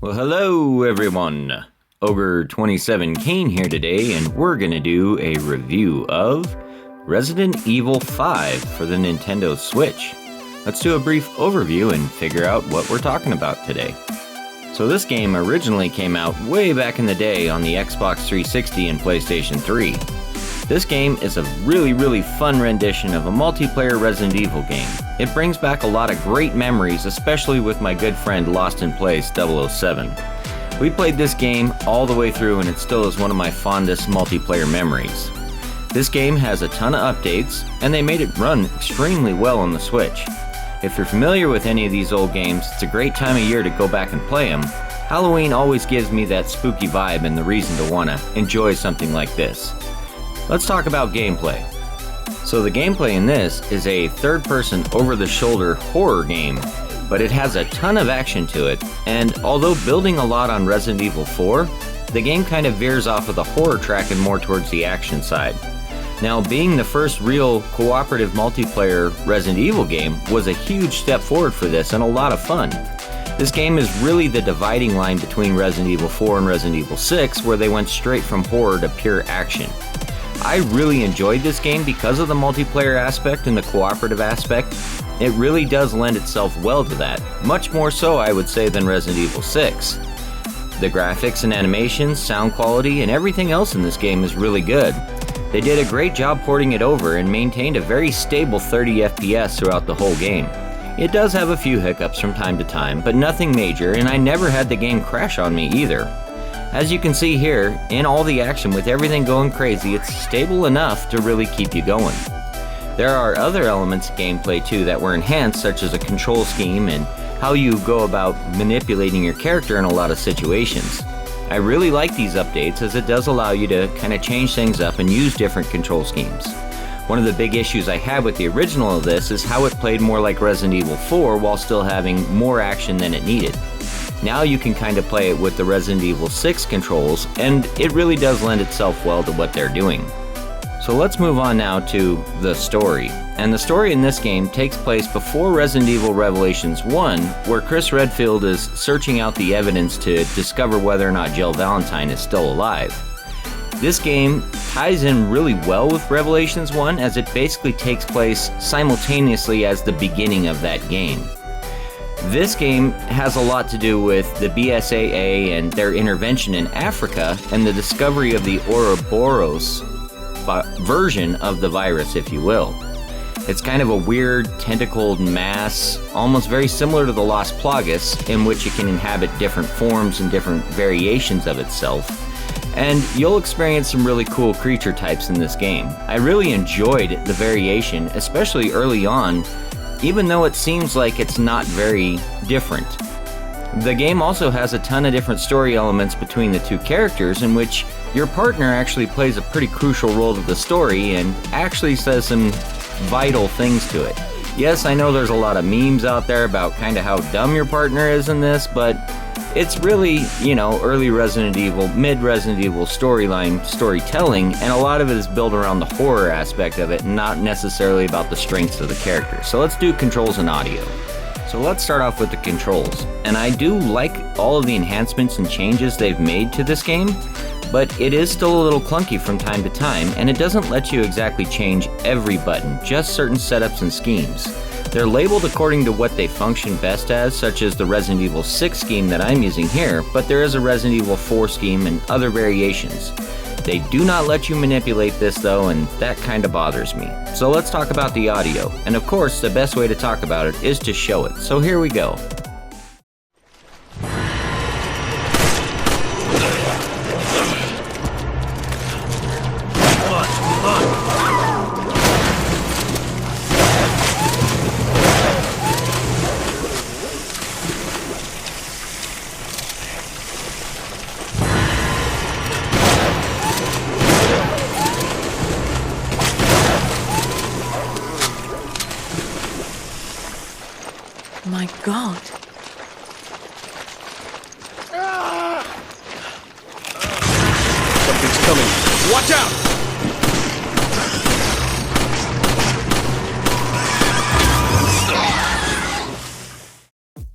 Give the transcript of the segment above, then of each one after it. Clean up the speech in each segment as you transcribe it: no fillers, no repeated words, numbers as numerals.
Well, hello everyone. Ogre27 Kane here today, and we're gonna do a review of Resident Evil 5 for the Nintendo Switch. Let's do a brief overview and figure out what we're talking about today. So this game originally came out way back in the day on the Xbox 360 and PlayStation 3. This game is a really fun rendition of a multiplayer Resident Evil game. It brings back a lot of great memories, especially with my good friend Lost in Place 007. We played this game all the way through and it still is one of my fondest multiplayer memories. This game has a ton of updates and they made it run extremely well on the Switch. If you're familiar with any of these old games, it's a great time of year to go back and play them. Halloween always gives me that spooky vibe and the reason to want to enjoy something like this. Let's talk about gameplay. So the gameplay in this is a third-person over-the-shoulder horror game, but it has a ton of action to it, and although building a lot on Resident Evil 4, the game kind of veers off of the horror track and more towards the action side. Now, being the first real cooperative multiplayer Resident Evil game was a huge step forward for this and a lot of fun. This game is really the dividing line between Resident Evil 4 and Resident Evil 6, where they went straight from horror to pure action. I really enjoyed this game because of the multiplayer aspect and the cooperative aspect. It really does lend itself well to that, much more so I would say than Resident Evil 6. The graphics and animations, sound quality, and everything else in this game is really good. They did a great job porting it over and maintained a very stable 30 FPS throughout the whole game. It does have a few hiccups from time to time, but nothing major, and I never had the game crash on me either. As you can see here, in all the action with everything going crazy, it's stable enough to really keep you going. There are other elements of gameplay too that were enhanced, such as a control scheme and how you go about manipulating your character in a lot of situations. I really like these updates as it does allow you to kind of change things up and use different control schemes. One of the big issues I had with the original of this is how it played more like Resident Evil 4 while still having more action than it needed. Now you can kind of play it with the Resident Evil 6 controls, and it really does lend itself well to what they're doing. So let's move on now to the story. And the story in this game takes place before Resident Evil Revelations 1, where Chris Redfield is searching out the evidence to discover whether or not Jill Valentine is still alive. This game ties in really well with Revelations 1 as it basically takes place simultaneously as the beginning of that game. This game has a lot to do with the BSAA and their intervention in Africa and the discovery of the Ouroboros version of the virus, if you will. It's kind of a weird tentacled mass, almost very similar to the Las Plagas, in which it can inhabit different forms and different variations of itself. And you'll experience some really cool creature types in this game. I really enjoyed the variation, especially early on, even though it seems like it's not very different. The game also has a ton of different story elements between the two characters in which your partner actually plays a pretty crucial role to the story and actually says some vital things to it. Yes, I know there's a lot of memes out there about kind of how dumb your partner is in this, but it's really, early Resident Evil, mid-Resident Evil storytelling, and a lot of it is built around the horror aspect of it, not necessarily about the strengths of the characters. So let's do controls and audio. So let's start off with the controls. And I do like all of the enhancements and changes they've made to this game, but it is still a little clunky from time to time, and it doesn't let you exactly change every button, just certain setups and schemes. They're labeled according to what they function best as, such as the Resident Evil 6 scheme that I'm using here, but there is a Resident Evil 4 scheme and other variations. They do not let you manipulate this though, and that kind of bothers me. So let's talk about the audio, and of course the best way to talk about it is to show it, so here we go. Watch out!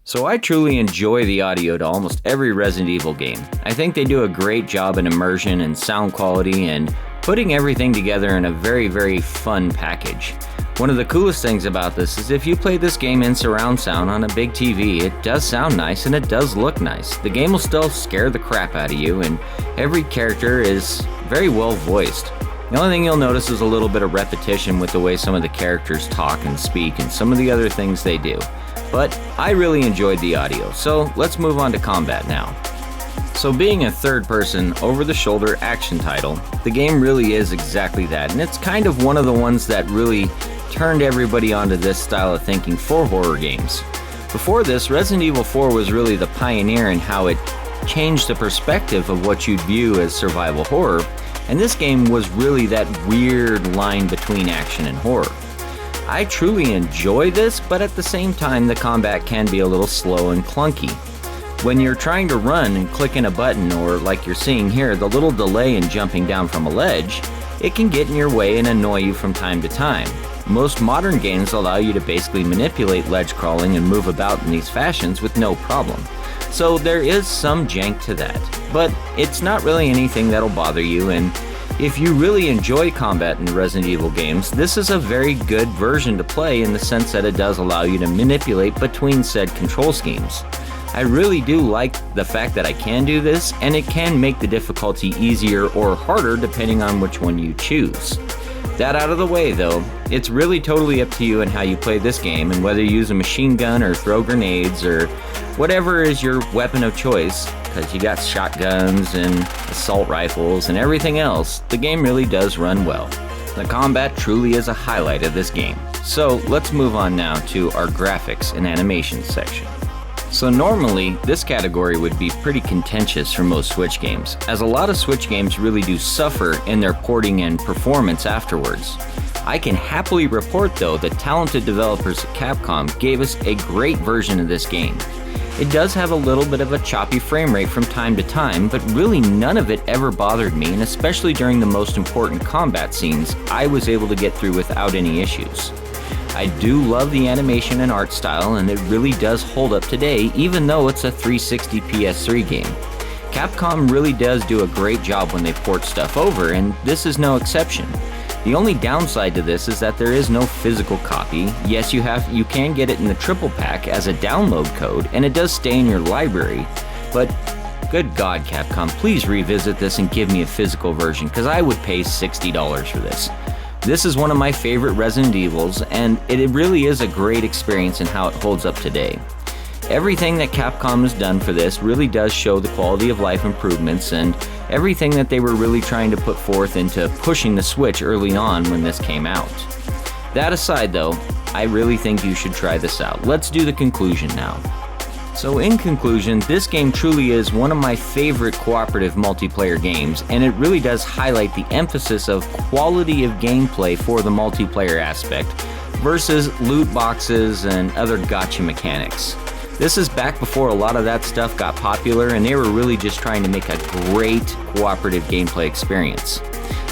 So I truly enjoy the audio to almost every Resident Evil game. I think they do a great job in immersion and sound quality and putting everything together in a very, very fun package. One of the coolest things about this is if you play this game in surround sound on a big TV, it does sound nice and it does look nice. The game will still scare the crap out of you, and every character is very well voiced. The only thing you'll notice is a little bit of repetition with the way some of the characters talk and speak and some of the other things they do. But I really enjoyed the audio, so let's move on to combat now. So being a third-person, over-the-shoulder action title, the game really is exactly that, and it's kind of one of the ones that really turned everybody onto this style of thinking for horror games. Before this, Resident Evil 4 was really the pioneer in how it changed the perspective of what you'd view as survival horror, and this game was really that weird line between action and horror. I truly enjoy this, but at the same time the combat can be a little slow and clunky. When you're trying to run and click in a button, or like you're seeing here, the little delay in jumping down from a ledge, it can get in your way and annoy you from time to time. Most modern games allow you to basically manipulate ledge crawling and move about in these fashions with no problem. So there is some jank to that, but it's not really anything that'll bother you, and if you really enjoy combat in Resident Evil games, this is a very good version to play in the sense that it does allow you to manipulate between said control schemes. I really do like the fact that I can do this, and it can make the difficulty easier or harder depending on which one you choose. That out of the way though, it's really totally up to you and how you play this game, and whether you use a machine gun or throw grenades or whatever is your weapon of choice, because you got shotguns and assault rifles and everything else, the game really does run well. The combat truly is a highlight of this game. So let's move on now to our graphics and animation section. So normally, this category would be pretty contentious for most Switch games, as a lot of Switch games really do suffer in their porting and performance afterwards. I can happily report though that talented developers at Capcom gave us a great version of this game. It does have a little bit of a choppy frame rate from time to time, but really none of it ever bothered me, and especially during the most important combat scenes, I was able to get through without any issues. I do love the animation and art style, and it really does hold up today, even though it's a 360 PS3 game. Capcom really does do a great job when they port stuff over, and this is no exception. The only downside to this is that there is no physical copy. Yes, you can get it in the triple pack as a download code, and it does stay in your library, but good God, Capcom, please revisit this and give me a physical version, because I would pay $60 for this. This is one of my favorite Resident Evils, and it really is a great experience in how it holds up today. Everything that Capcom has done for this really does show the quality of life improvements and everything that they were really trying to put forth into pushing the Switch early on when this came out. That aside though, I really think you should try this out. Let's do the conclusion now. So in conclusion, this game truly is one of my favorite cooperative multiplayer games, and it really does highlight the emphasis of quality of gameplay for the multiplayer aspect versus loot boxes and other gacha mechanics. This is back before a lot of that stuff got popular, and they were really just trying to make a great cooperative gameplay experience.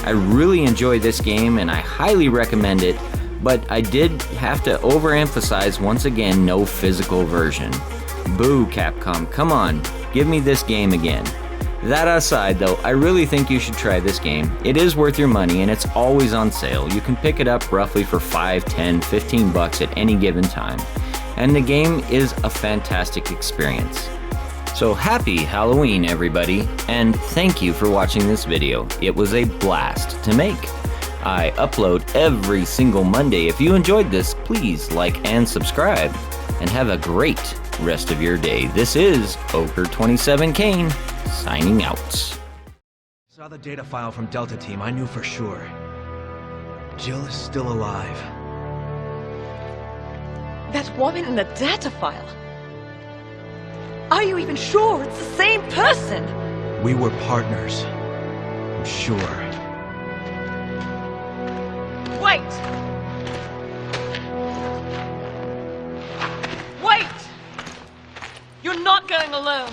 I really enjoyed this game and I highly recommend it, but I did have to overemphasize once again, no physical version. Boo, Capcom, come on, give me this game again. That aside though, I really think you should try this game. It is worth your money and it's always on sale. You can pick it up roughly for $5, $10, $15 at any given time. And the game is a fantastic experience. So happy Halloween everybody, and thank you for watching this video. It was a blast to make. I upload every single Monday. If you enjoyed this, please like and subscribe, and have a great rest of your day. This is Ogre27 Kane, signing out. Saw the data file from Delta Team, I knew for sure. Jill is still alive. That woman in the data file. Are you even sure it's the same person? We were partners. I'm sure. Wait! Wait! You're not going alone.